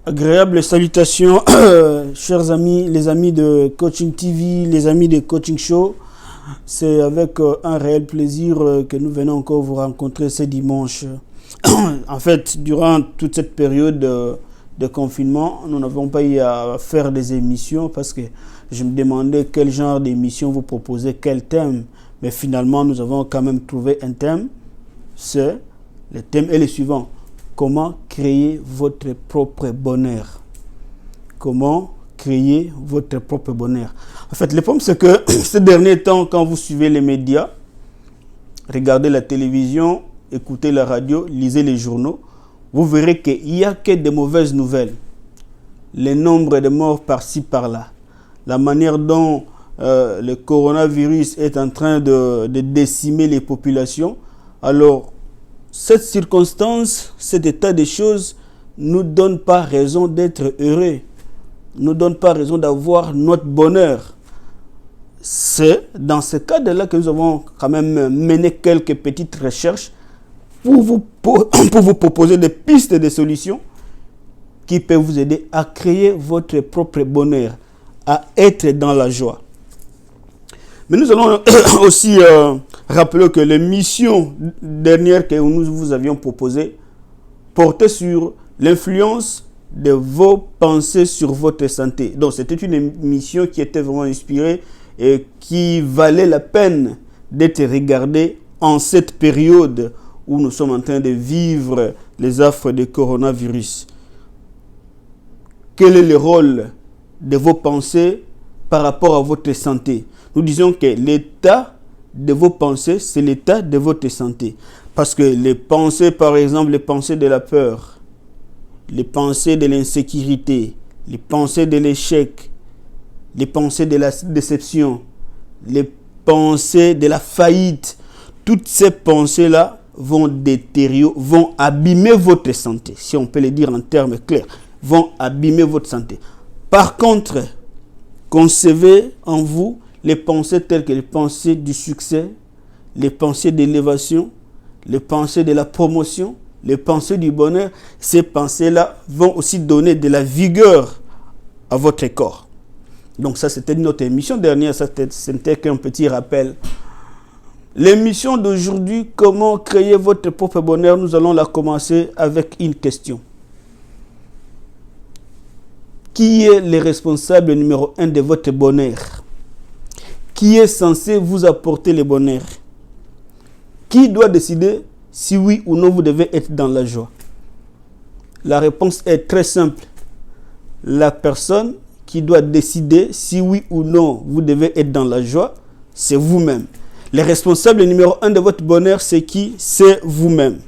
Agréables salutations, chers amis, les amis de Coaching TV, les amis de Coaching Show. C'est avec un réel plaisir que nous venons encore vous rencontrer ce dimanche. En fait, durant toute cette période de confinement, nous n'avons pas eu à faire des émissions parce que je me demandais quel genre d'émission vous proposez, quel thème. Mais finalement, nous avons quand même trouvé un thème. Le thème est le suivant. Comment créer votre propre bonheur? Comment créer votre propre bonheur? En fait, le problème, c'est que ces derniers temps, quand vous suivez les médias, regardez la télévision, écoutez la radio, lisez les journaux, vous verrez qu'il n'y a que de mauvaises nouvelles. Les nombres de morts par-ci, par-là. La manière dont le coronavirus est en train de décimer les populations. Alors, cette circonstance, cet état des choses ne nous donne pas raison d'être heureux, ne nous donne pas raison d'avoir notre bonheur. C'est dans ce cadre-là que nous avons quand même mené quelques petites recherches pour vous proposer des pistes de solutions qui peuvent vous aider à créer votre propre bonheur, à être dans la joie. Mais nous allons aussi rappeler que les missions dernières que nous vous avions proposées portaient sur l'influence de vos pensées sur votre santé. Donc c'était une mission qui était vraiment inspirée et qui valait la peine d'être regardée en cette période où nous sommes en train de vivre les affres du coronavirus. Quel est le rôle de vos pensées par rapport à votre santé? Nous disons que l'état de vos pensées, c'est l'état de votre santé. Parce que les pensées, par exemple, les pensées de la peur, les pensées de l'insécurité, les pensées de l'échec, les pensées de la déception, les pensées de la faillite, toutes ces pensées-là vont détériorer, vont abîmer votre santé, si on peut le dire en termes clairs, vont abîmer votre santé. Par contre, concevez en vous les pensées telles que les pensées du succès, les pensées d'élévation, les pensées de la promotion, les pensées du bonheur. Ces pensées-là vont aussi donner de la vigueur à votre corps. Donc ça, c'était notre émission dernière, c'était qu'un petit rappel. L'émission d'aujourd'hui, comment créer votre propre bonheur, nous allons la commencer avec une question. Qui est le responsable numéro 1 de votre bonheur? Qui est censé vous apporter le bonheur? Qui doit décider si oui ou non vous devez être dans la joie? La réponse est très simple. La personne qui doit décider si oui ou non vous devez être dans la joie, c'est vous-même. Le responsable numéro 1 de votre bonheur, c'est qui? C'est vous-même.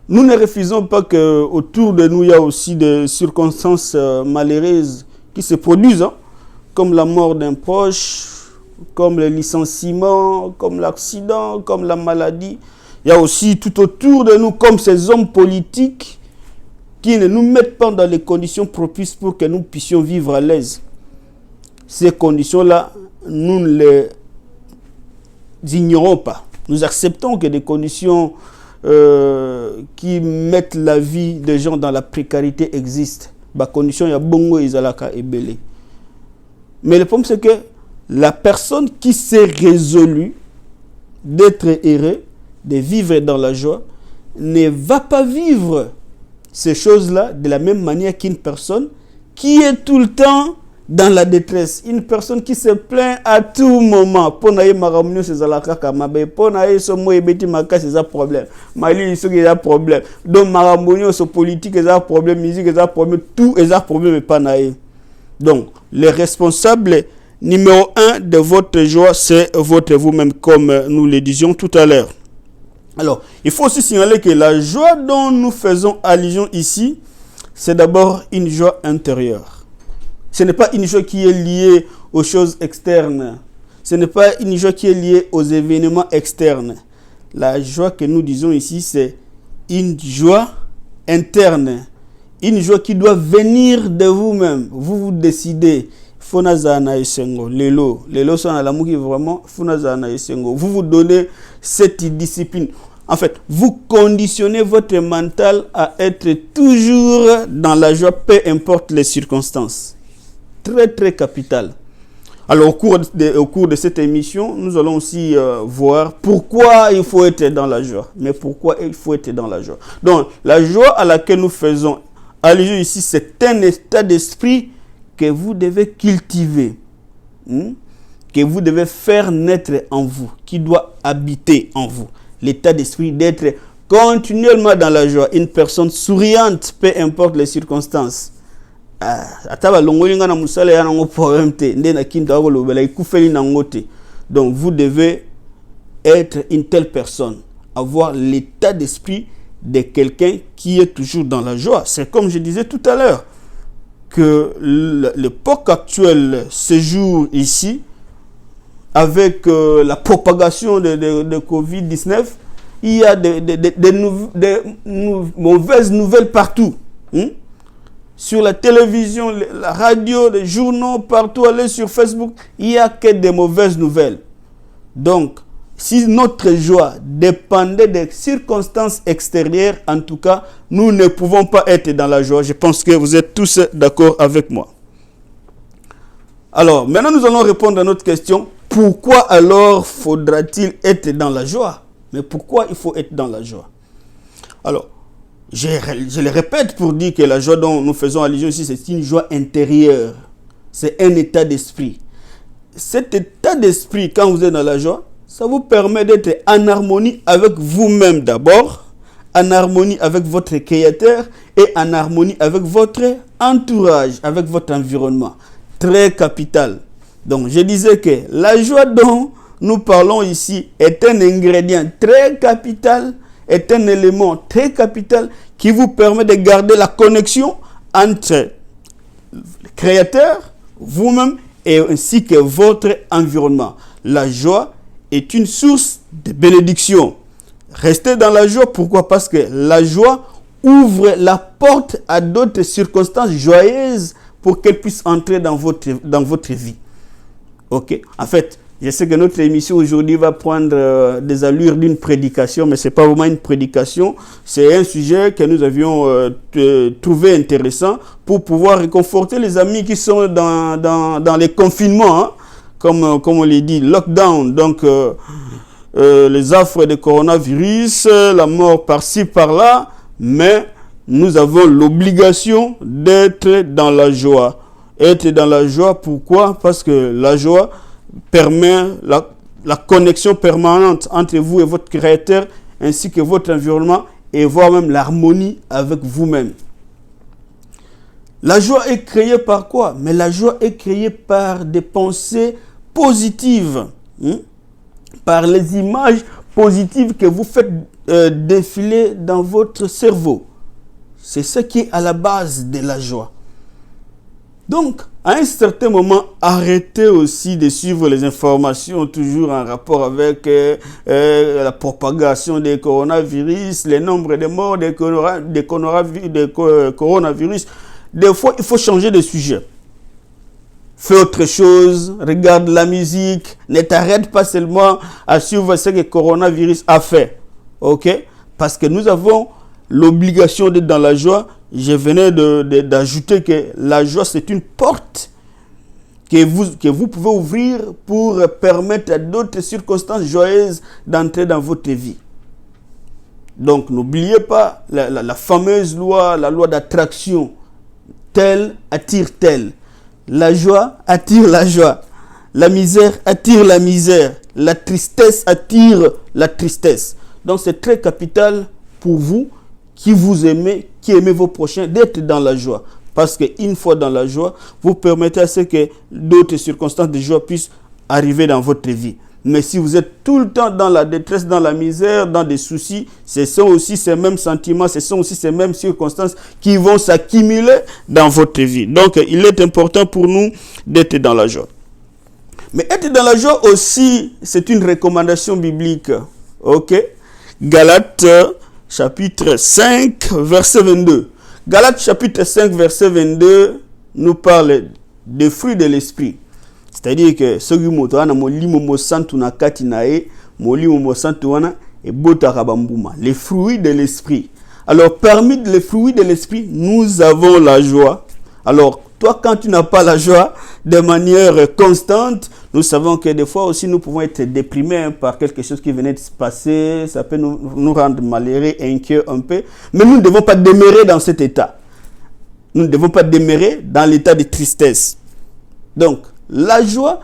Nous ne refusons pas qu'autour de nous, il y a aussi des circonstances malheureuses qui se produisent, comme la mort d'un proche, comme le licenciement, comme l'accident, comme la maladie. Il y a aussi tout autour de nous, comme ces hommes politiques qui ne nous mettent pas dans les conditions propices pour que nous puissions vivre à l'aise. Ces conditions-là, nous ne les ignorons pas. Nous acceptons que des conditions qui mettent la vie des gens dans la précarité existent. Bah, conditions, il y a bongo izalaka et belé. Mais le problème, c'est que la personne qui s'est résolue d'être heureux, de vivre dans la joie, ne va pas vivre ces choses-là de la même manière qu'une personne qui est tout le temps dans la détresse. Une personne qui se plaint à tout moment. Pour naïe maramunio c'est zalaka kamabe. Pour naïe somo ebeti maka c'est un problème. Mali iso c'est un problème. Donc maramunio so politique c'est un problème, musique c'est un problème, tout est un problème et pas naïe. Donc, le responsable numéro 1 de votre joie, c'est votre vous-même, comme nous le disions tout à l'heure. Alors, il faut aussi signaler que la joie dont nous faisons allusion ici, c'est d'abord une joie intérieure. Ce n'est pas une joie qui est liée aux choses externes. Ce n'est pas une joie qui est liée aux événements externes. La joie que nous disons ici, c'est une joie interne. Une joie qui doit venir de vous-même. Vous décidez. Fonazana esengo. Lelo son à l'amour qui vraiment. Fonazana esengo. Vous donnez cette discipline. En fait, vous conditionnez votre mental à être toujours dans la joie, peu importe les circonstances. Très, très capital. Alors, au cours de cette émission, nous allons aussi voir pourquoi il faut être dans la joie. Mais pourquoi il faut être dans la joie. Donc, la joie à laquelle nous faisons allusion ici, c'est un état d'esprit que vous devez cultiver, que vous devez faire naître en vous, qui doit habiter en vous. L'état d'esprit d'être continuellement dans la joie. Une personne souriante, peu importe les circonstances. Donc vous devez être une telle personne, avoir l'état d'esprit de quelqu'un qui est toujours dans la joie. C'est comme je disais tout à l'heure, que l'époque actuelle séjour ici, avec la propagation de Covid-19, il y a des mauvaises nouvelles partout. Sur la télévision, la radio, les journaux, partout, aller sur Facebook, il n'y a que des mauvaises nouvelles. Donc, si notre joie dépendait des circonstances extérieures, en tout cas, nous ne pouvons pas être dans la joie. Je pense que vous êtes tous d'accord avec moi. Alors, maintenant, nous allons répondre à notre question. Pourquoi alors faudra-t-il être dans la joie? Mais pourquoi il faut être dans la joie? Alors, je le répète pour dire que la joie dont nous faisons allusion ici, c'est une joie intérieure. C'est un état d'esprit. Cet état d'esprit, quand vous êtes dans la joie, ça vous permet d'être en harmonie avec vous-même d'abord, en harmonie avec votre créateur et en harmonie avec votre entourage, avec votre environnement. Très capital. Donc, je disais que la joie dont nous parlons ici est un ingrédient très capital, est un élément très capital qui vous permet de garder la connexion entre le créateur, vous-même et ainsi que votre environnement. La joie est une source de bénédiction. Restez dans la joie. Pourquoi? Parce que la joie ouvre la porte à d'autres circonstances joyeuses pour qu'elles puissent entrer dans votre vie. Ok? En fait, je sais que notre émission aujourd'hui va prendre des allures d'une prédication, mais ce n'est pas vraiment une prédication. C'est un sujet que nous avions trouvé intéressant pour pouvoir réconforter les amis qui sont dans les confinements, comme on l'a dit, lockdown. Donc, les affres de coronavirus, la mort par-ci, par-là, mais nous avons l'obligation d'être dans la joie. Être dans la joie, pourquoi? Parce que la joie permet la connexion permanente entre vous et votre créateur, ainsi que votre environnement, et voire même l'harmonie avec vous-même. La joie est créée par quoi? Mais la joie est créée par des pensées positives, par les images positives que vous faites défiler dans votre cerveau. C'est ce qui est à la base de la joie. Donc, à un certain moment, arrêtez aussi de suivre les informations toujours en rapport avec la propagation des coronavirus, les nombres de morts des coronavirus. Des fois, il faut changer de sujet. Fais autre chose, regarde la musique, ne t'arrête pas seulement à suivre ce que le coronavirus a fait. Ok? Parce que nous avons l'obligation d'être dans la joie. Je venais d'ajouter que la joie, c'est une porte que vous pouvez ouvrir pour permettre à d'autres circonstances joyeuses d'entrer dans votre vie. Donc, n'oubliez pas la fameuse loi, la loi d'attraction. Tel attire tel. La joie attire la joie. La misère attire la misère. La tristesse attire la tristesse. Donc, c'est très capital pour vous qui vous aimez, qui aimez vos prochains, d'être dans la joie. Parce qu'une fois dans la joie, vous permettez à ce que d'autres circonstances de joie puissent arriver dans votre vie. Mais si vous êtes tout le temps dans la détresse, dans la misère, dans des soucis, ce sont aussi ces mêmes sentiments, ce sont aussi ces mêmes circonstances qui vont s'accumuler dans votre vie. Donc, il est important pour nous d'être dans la joie. Mais être dans la joie aussi, c'est une recommandation biblique. Ok? Galates chapitre 5, verset 22. Galates chapitre 5, verset 22 nous parle des fruits de l'esprit. C'est-à-dire que ce qui moto ana molimo mo santu na kati na e molimo mo santu wana et botarabambouma, les fruits de l'esprit. Alors, parmi les fruits de l'esprit, nous avons la joie. Alors, toi, quand tu n'as pas la joie de manière constante, nous savons que des fois aussi, nous pouvons être déprimés par quelque chose qui venait de se passer. Ça peut nous rendre malheureux, inquiets un peu. Mais nous ne devons pas demeurer dans cet état. Nous ne devons pas demeurer dans l'état de tristesse. Donc, la joie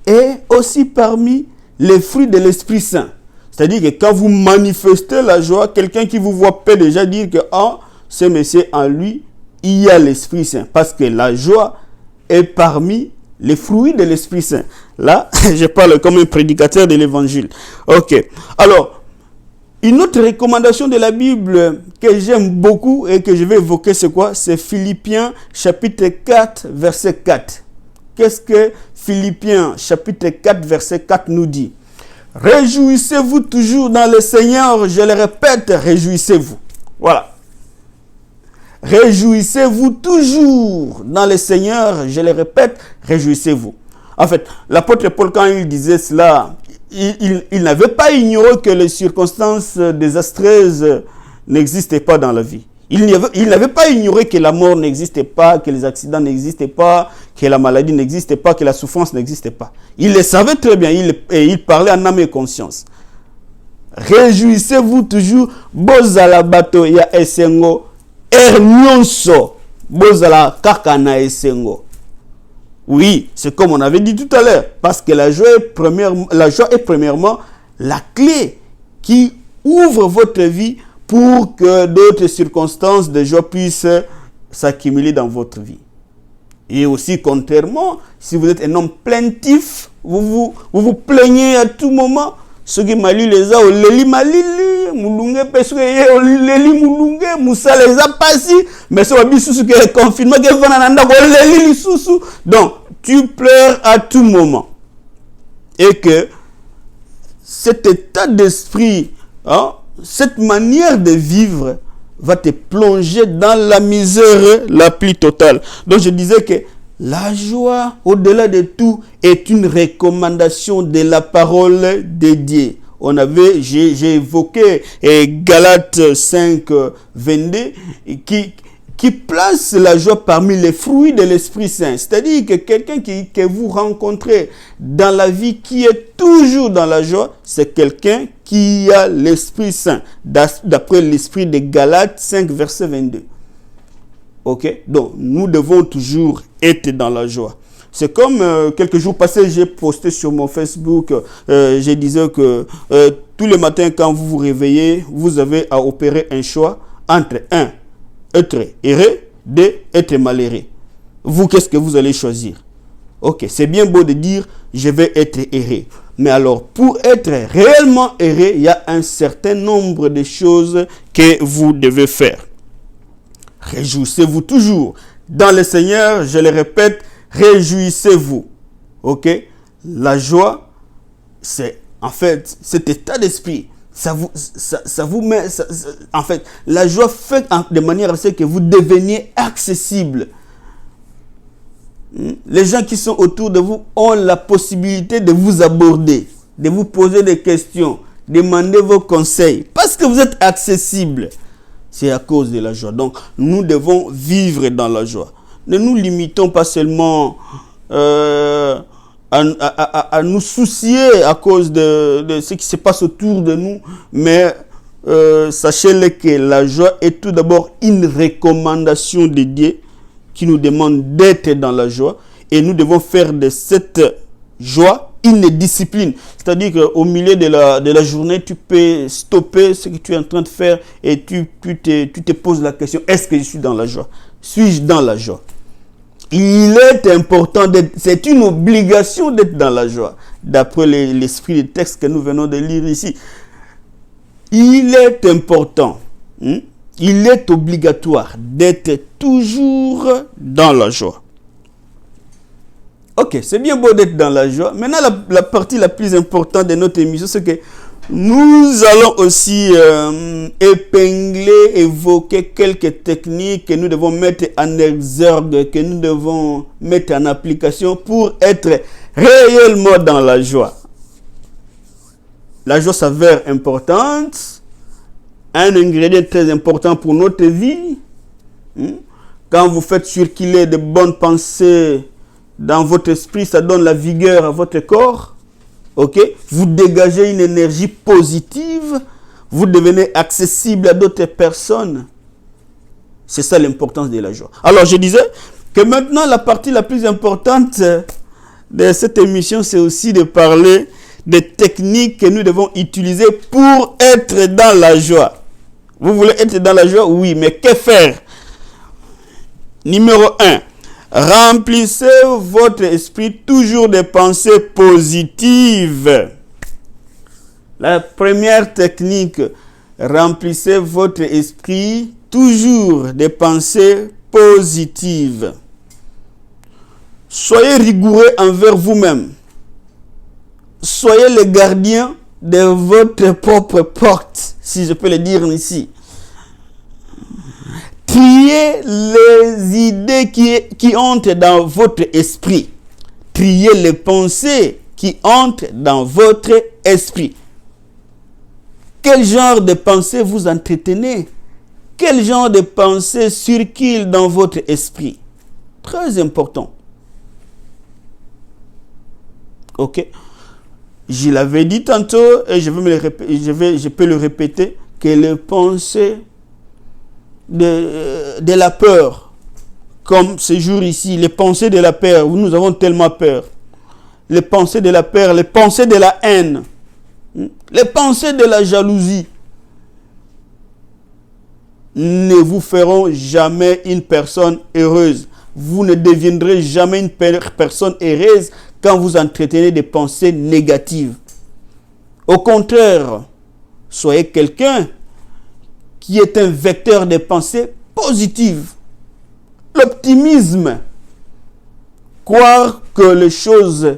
est aussi parmi les fruits de l'Esprit Saint. C'est-à-dire que quand vous manifestez la joie, quelqu'un qui vous voit peut déjà dire que ce monsieur en lui, il y a l'Esprit Saint. Parce que la joie est parmi les fruits de l'Esprit Saint. Là, je parle comme un prédicateur de l'Évangile. Ok. Alors, une autre recommandation de la Bible que j'aime beaucoup et que je vais évoquer, c'est quoi? C'est Philippiens chapitre 4, verset 4. Qu'est-ce que Philippiens chapitre 4, verset 4 nous dit? Réjouissez-vous toujours dans le Seigneur. Je le répète, réjouissez-vous. Voilà. Réjouissez-vous toujours dans le Seigneur. Je le répète, réjouissez-vous. En fait, l'apôtre Paul, quand il disait cela, il n'avait pas ignoré que les circonstances désastreuses n'existaient pas dans la vie. Il n'avait pas ignoré que la mort n'existait pas, que les accidents n'existaient pas, que la maladie n'existait pas, que la souffrance n'existait pas. Il le savait très bien, et il parlait en âme et conscience. Réjouissez-vous toujours, bozala bato ya esengo, nyonso, bozala kakana esengo. Oui, c'est comme on avait dit tout à l'heure, parce que la joie est premièrement la clé qui ouvre votre vie pour que d'autres circonstances de joie puissent s'accumuler dans votre vie. Et aussi, contrairement, si vous êtes un homme plaintif, vous vous plaignez à tout moment. Ce qui m'a lu les a, leli malili, moulunge pesuke ye, leli moulunge, moussa les a passé, mais ça va bien sous que le confinement que va nanda leli sous. Donc, tu pleures à tout moment. Et que cet état d'esprit, cette manière de vivre va te plonger dans la misère la plus totale. Donc je disais que la joie, au-delà de tout, est une recommandation de la parole de Dieu. J'ai évoqué Galates 5, 22, qui place la joie parmi les fruits de l'Esprit Saint. C'est-à-dire que quelqu'un que vous rencontrez dans la vie qui est toujours dans la joie, c'est quelqu'un qui a l'Esprit Saint, d'après l'Esprit de Galates 5, verset 22. Ok? Donc, nous devons toujours être dans la joie. C'est comme quelques jours passés, j'ai posté sur mon Facebook, je disais que tous les matins, quand vous vous réveillez, vous avez à opérer un choix entre 1, être heureux, 2, être malheureux. Vous, qu'est-ce que vous allez choisir? Ok, c'est bien beau de dire, je vais être heureux. Mais alors, pour être réellement heureux, il y a un certain nombre de choses que vous devez faire. Réjouissez-vous toujours. Dans le Seigneur, je le répète, réjouissez-vous. Ok? La joie, c'est en fait cet état d'esprit. Ça vous met... en fait, la joie fait de manière à ce que vous deveniez accessible. Les gens qui sont autour de vous ont la possibilité de vous aborder, de vous poser des questions, demander vos conseils, parce que vous êtes accessible. C'est à cause de la joie. Donc, nous devons vivre dans la joie. Ne nous limitons pas seulement à nous soucier à cause de ce qui se passe autour de nous, mais sachez-le que la joie est tout d'abord une recommandation de Dieu qui nous demande d'être dans la joie, et nous devons faire de cette joie une discipline. C'est-à-dire qu'au milieu de la journée, tu peux stopper ce que tu es en train de faire et tu te poses la question, est-ce que je suis dans la joie? Suis-je dans la joie? Il est important c'est une obligation d'être dans la joie, d'après l'esprit du texte que nous venons de lire ici. Il est important, il est obligatoire d'être toujours dans la joie. Ok, c'est bien beau d'être dans la joie. Maintenant, la partie la plus importante de notre émission, c'est que nous allons aussi évoquer quelques techniques que nous devons mettre en exergue, que nous devons mettre en application pour être réellement dans la joie. la joie s'avère importante, un ingrédient très important pour notre vie. Quand vous faites circuler de bonnes pensées dans votre esprit, ça donne la vigueur à votre corps. Ok? Vous dégagez une énergie positive, vous devenez accessible à d'autres personnes. C'est ça l'importance de la joie. Alors je disais que maintenant la partie la plus importante de cette émission, c'est aussi de parler des techniques que nous devons utiliser pour être dans la joie. Vous voulez être dans la joie? Oui, mais que faire? Numéro 1. Remplissez votre esprit toujours de pensées positives. La première technique, remplissez votre esprit toujours de pensées positives. Soyez rigoureux envers vous-même. Soyez le gardien de votre propre porte, si je peux le dire ici. Triez les idées qui entrent dans votre esprit. Triez les pensées qui entrent dans votre esprit. Quel genre de pensées vous entretenez? Quel genre de pensées circulent dans votre esprit? Très important. Ok? Je l'avais dit tantôt et je peux le répéter, que les pensées de la peur, comme ce jour ici, les pensées de la peur, où nous avons tellement peur, les pensées de la peur, les pensées de la haine, les pensées de la jalousie, ne vous feront jamais une personne heureuse. Vous ne deviendrez jamais une personne heureuse quand vous entretenez des pensées négatives. Au contraire, soyez quelqu'un qui est un vecteur de pensées positives. L'optimisme, croire que les choses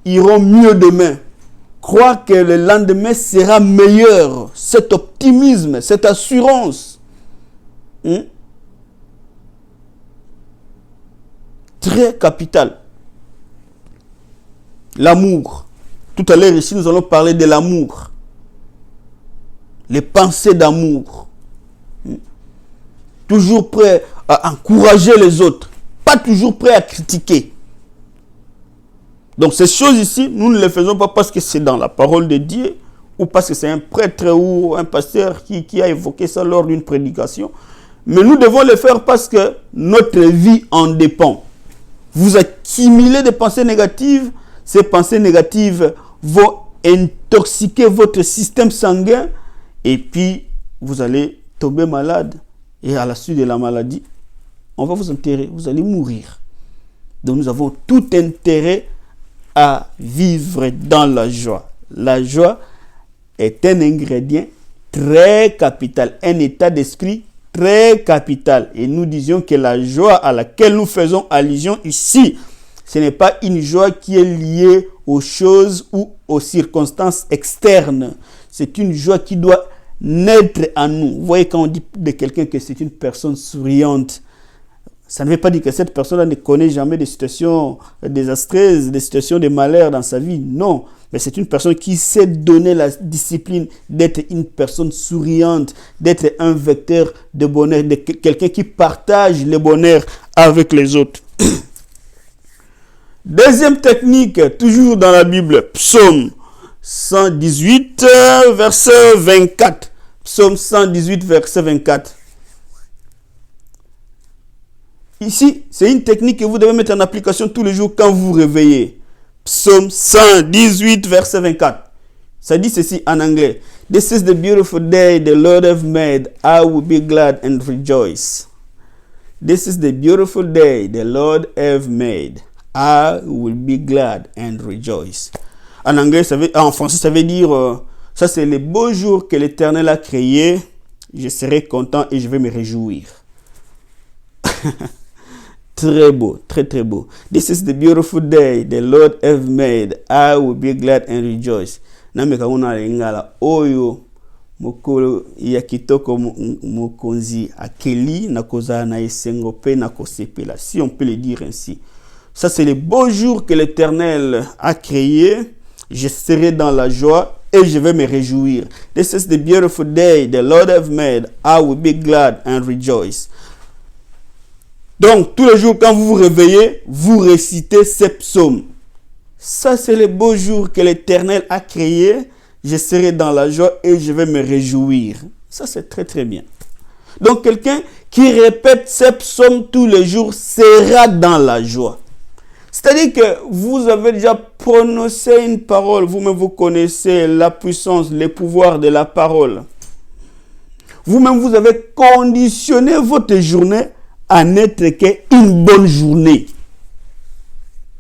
iront mieux demain, croire que le lendemain sera meilleur, cet optimisme, cette assurance, très capital. L'amour. Tout à l'heure ici, nous allons parler de l'amour. Les pensées d'amour. Toujours prêt à encourager les autres. Pas toujours prêt à critiquer. Donc ces choses ici, nous ne les faisons pas parce que c'est dans la parole de Dieu ou parce que c'est un prêtre ou un pasteur qui a évoqué ça lors d'une prédication. Mais nous devons le faire parce que notre vie en dépend. Vous accumulez des pensées négatives. Ces pensées négatives vont intoxiquer votre système sanguin et puis vous allez tomber malade. Et à la suite de la maladie, on va vous enterrer, vous allez mourir. Donc nous avons tout intérêt à vivre dans la joie. La joie est un ingrédient très capital, un état d'esprit très capital. Et nous disions que la joie à laquelle nous faisons allusion ici, ce n'est pas une joie qui est liée aux choses ou aux circonstances externes. C'est une joie qui doit naître en nous. Vous voyez, quand on dit de quelqu'un que c'est une personne souriante, ça ne veut pas dire que cette personne ne connaît jamais des situations désastreuses, des situations de malheur dans sa vie. Non, mais c'est une personne qui sait donner la discipline d'être une personne souriante, d'être un vecteur de bonheur, de quelqu'un qui partage le bonheur avec les autres. Deuxième technique, toujours dans la Bible, Psaume 118, verset 24. Psaume 118, verset 24. Ici, c'est une technique que vous devez mettre en application tous les jours quand vous vous réveillez. Psaume 118, verset 24. Ça dit ceci en anglais. This is the beautiful day the Lord has made. I will be glad and rejoice. This is the beautiful day the Lord has made. I will be glad and rejoice. En anglais, en français, ça veut dire ça c'est le beau jour que l'Éternel a créé. Je serai content et je vais me réjouir. Très beau, très très beau. This is the beautiful day the Lord has made. I will be glad and rejoice. Nameka una lingala oyo mokolo ya kitoko mokonzi akeli na koza na esengo pe na kosepela, si on peut le dire ainsi. Ça c'est le beau jour que l'Éternel a créé. je serai dans la joie et je vais me réjouir. This is the beautiful day the Lord has made. I will be glad and rejoice. Donc, tous les jours, quand vous vous réveillez, vous récitez ces psaumes. Ça, c'est le beau jour que l'Éternel a créé. Je serai dans la joie et je vais me réjouir. Ça, c'est très, très bien. Donc, quelqu'un qui répète ces psaumes tous les jours sera dans la joie. C'est-à-dire que vous avez déjà prononcé une parole. Vous-même, vous connaissez la puissance, le pouvoir de la parole. Vous-même, vous avez conditionné votre journée à n'être qu'une bonne journée.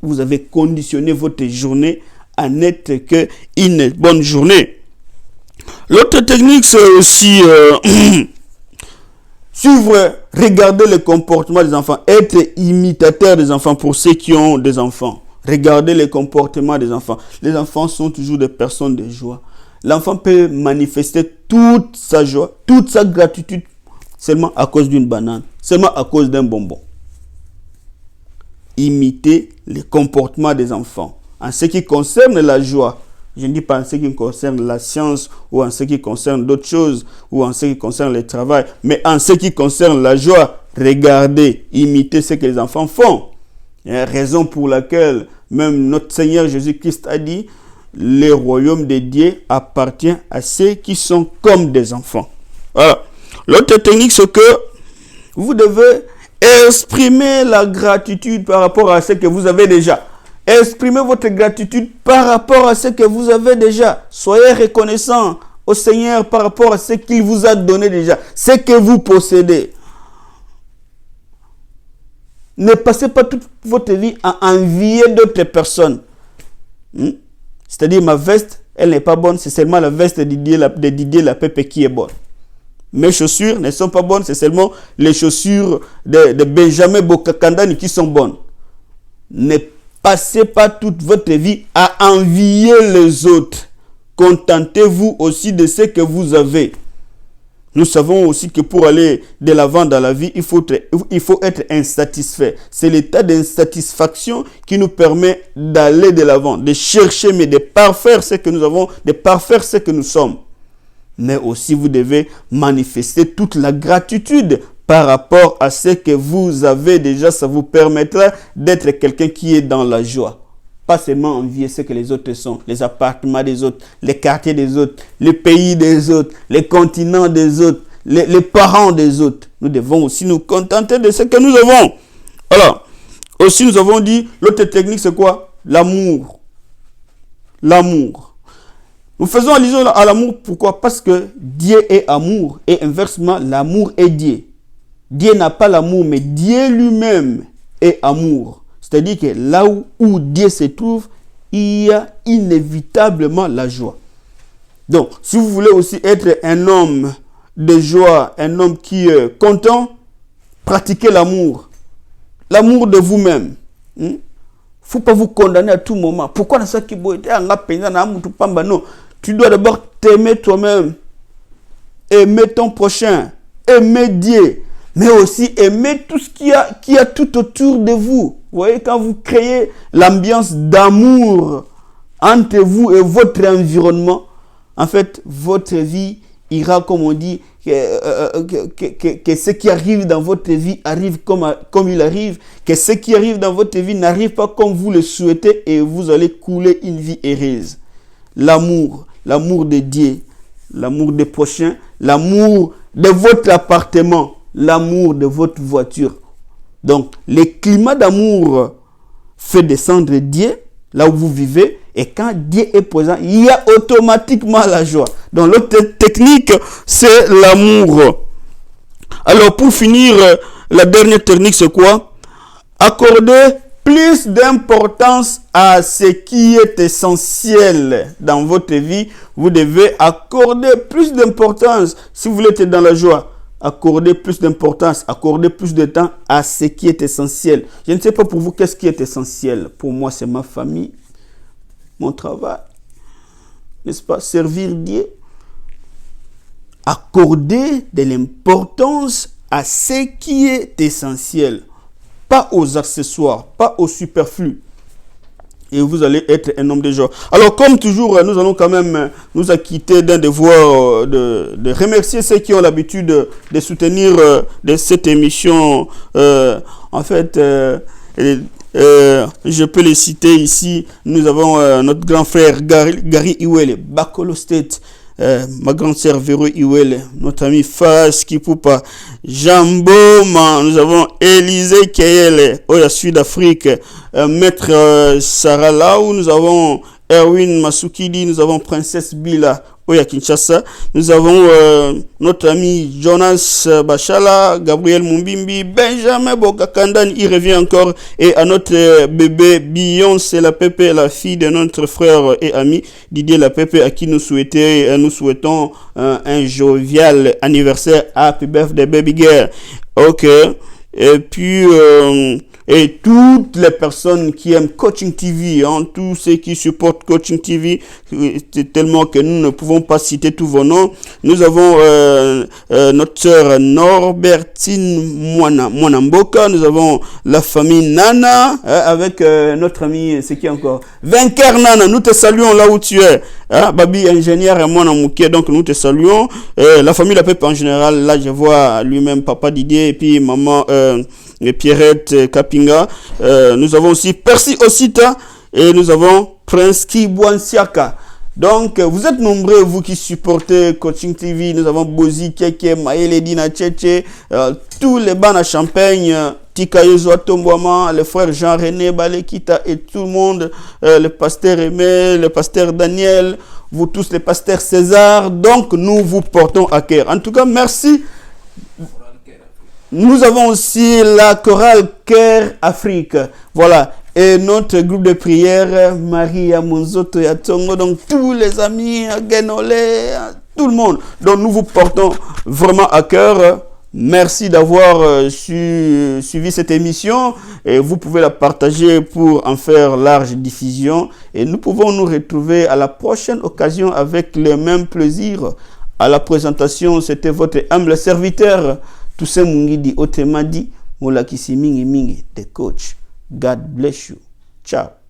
Vous avez conditionné votre journée à n'être qu'une bonne journée. L'autre technique, c'est aussi suivre, regarder le comportement des enfants, être imitateur des enfants pour ceux qui ont des enfants. Regardez le comportement des enfants. Les enfants sont toujours des personnes de joie. L'enfant peut manifester toute sa joie, toute sa gratitude seulement à cause d'une banane, seulement à cause d'un bonbon. Imiter le comportement des enfants. En ce qui concerne la joie, je ne dis pas en ce qui concerne la science ou en ce qui concerne d'autres choses ou en ce qui concerne le travail, mais en ce qui concerne la joie, regardez, imitez ce que les enfants font. Il y a une raison pour laquelle même notre Seigneur Jésus-Christ a dit, le royaume de Dieu appartient à ceux qui sont comme des enfants. Voilà. L'autre technique, c'est que vous devez exprimer la gratitude par rapport à ce que vous avez déjà. Exprimez votre gratitude par rapport à ce que vous avez déjà. Soyez reconnaissant au Seigneur par rapport à ce qu'il vous a donné déjà, ce que vous possédez. Ne passez pas toute votre vie à envier d'autres personnes. C'est-à-dire, ma veste, elle n'est pas bonne, c'est seulement la veste de Didier Lapépé qui est bonne. Mes chaussures ne sont pas bonnes, c'est seulement les chaussures de Benjamin Bokakandani qui sont bonnes. Ne passez pas toute votre vie à envier les autres. Contentez-vous aussi de ce que vous avez. Nous savons aussi que pour aller de l'avant dans la vie, il faut être insatisfait. C'est l'état d'insatisfaction qui nous permet d'aller de l'avant, de chercher, mais de parfaire ce que nous avons, de parfaire ce que nous sommes. Mais aussi, vous devez manifester toute la gratitude par rapport à ce que vous avez déjà. Ça vous permettra d'être quelqu'un qui est dans la joie. Pas seulement envier ce que les autres sont, les appartements des autres, les quartiers des autres, les pays des autres, les continents des autres, les parents des autres. Nous devons aussi nous contenter de ce que nous avons. Alors, aussi nous avons dit, l'autre technique c'est quoi? L'amour. L'amour. Nous faisons allusion à l'amour, pourquoi? Parce que Dieu est amour et inversement, l'amour est Dieu. Dieu n'a pas l'amour, mais Dieu lui-même est amour. C'est-à-dire que là où Dieu se trouve, il y a inévitablement la joie. Donc, si vous voulez aussi être un homme de joie, un homme qui est content, pratiquez l'amour. L'amour de vous-même. Il ne faut pas vous condamner à tout moment. Pourquoi dans ce qui non, tu dois d'abord t'aimer toi-même, aimer ton prochain, aimer Dieu, mais aussi aimer tout ce qui a tout autour de vous. Vous voyez, quand vous créez l'ambiance d'amour entre vous et votre environnement, en fait, votre vie ira, comme on dit, que ce qui arrive dans votre vie arrive comme il arrive, que ce qui arrive dans votre vie n'arrive pas comme vous le souhaitez et vous allez couler une vie heureuse. L'amour de Dieu, l'amour des prochains, l'amour de votre appartement, l'amour de votre voiture. Donc, le climat d'amour fait descendre Dieu là où vous vivez, et quand Dieu est présent, il y a automatiquement la joie. Donc, l'autre technique, c'est l'amour. Alors, pour finir, la dernière technique, c'est quoi? Accorder plus d'importance à ce qui est essentiel dans votre vie. Vous devez accorder plus d'importance. Si vous voulez être dans la joie, accordez plus d'importance, accordez plus de temps à ce qui est essentiel. Je ne sais pas pour vous qu'est-ce qui est essentiel. Pour moi, c'est ma famille, mon travail, n'est-ce pas? Servir Dieu. Accordez de l'importance à ce qui est essentiel. Pas aux accessoires, pas aux superflus. et vous allez être un homme de joie. Alors, comme toujours, nous allons quand même nous acquitter d'un devoir de remercier ceux qui ont l'habitude de soutenir de cette émission. En fait, je peux les citer ici. Nous avons notre grand frère Gary Iwele, Bakolo State. Ma grande sœur Véro Iwele, notre ami Fas Kipoupa, Jamboma, nous avons Élisée Keyele, Oya Sud-Afrique, Maître Sarah Laou, nous avons Erwin Masukidi, nous avons Princesse Bila, Oya Kinshasa, nous avons notre ami Jonas Bachala, Gabriel Mumbimbi, Benjamin Bokakandan, il revient encore, et à notre bébé Beyoncé la Pépé, la fille de notre frère et ami Didier la Pépé, à qui nous souhaitons un jovial anniversaire. Happy birthday baby girl. Ok. Et puis et toutes les personnes qui aiment Coaching TV, hein, tous ceux qui supportent Coaching TV, c'est tellement que nous ne pouvons pas citer tous vos noms. Nous avons notre sœur Norbertine Mwanamboka, nous avons la famille Nana, avec notre ami, c'est qui encore? Vainqueur Nana, nous te saluons là où tu es. Babi ingénieur et moi Mouké, donc nous te saluons. La famille La Peuple en général, là je vois lui-même papa Didier et puis maman Pierrette Kapinga. Nous avons aussi Percy Osita et nous avons Prince Kibwansiaka. Donc vous êtes nombreux, vous qui supportez Coaching TV. Nous avons Bozi Keke, Maëlle Dina Tchétché, tous les bancs à Champagne, Tika Yozo Tombouama, le frère Jean-René Balekita et tout le monde, le pasteur Aimé, le pasteur Daniel, vous tous les pasteurs César. Donc nous vous portons à cœur. En tout cas, merci. Nous avons aussi la chorale Cœur Afrique. Voilà. Et notre groupe de prière, Maria Monzoto Yatongo. Donc, tous les amis, Genole, tout le monde. Donc, nous vous portons vraiment à cœur. Merci d'avoir suivi cette émission. Et vous pouvez la partager pour en faire large diffusion. Et nous pouvons nous retrouver à la prochaine occasion avec le même plaisir. À la présentation, c'était votre humble serviteur, Toussaint Mungidi Otemadi, Molakisi Mingi Mingi, the coach. God bless you. Ciao.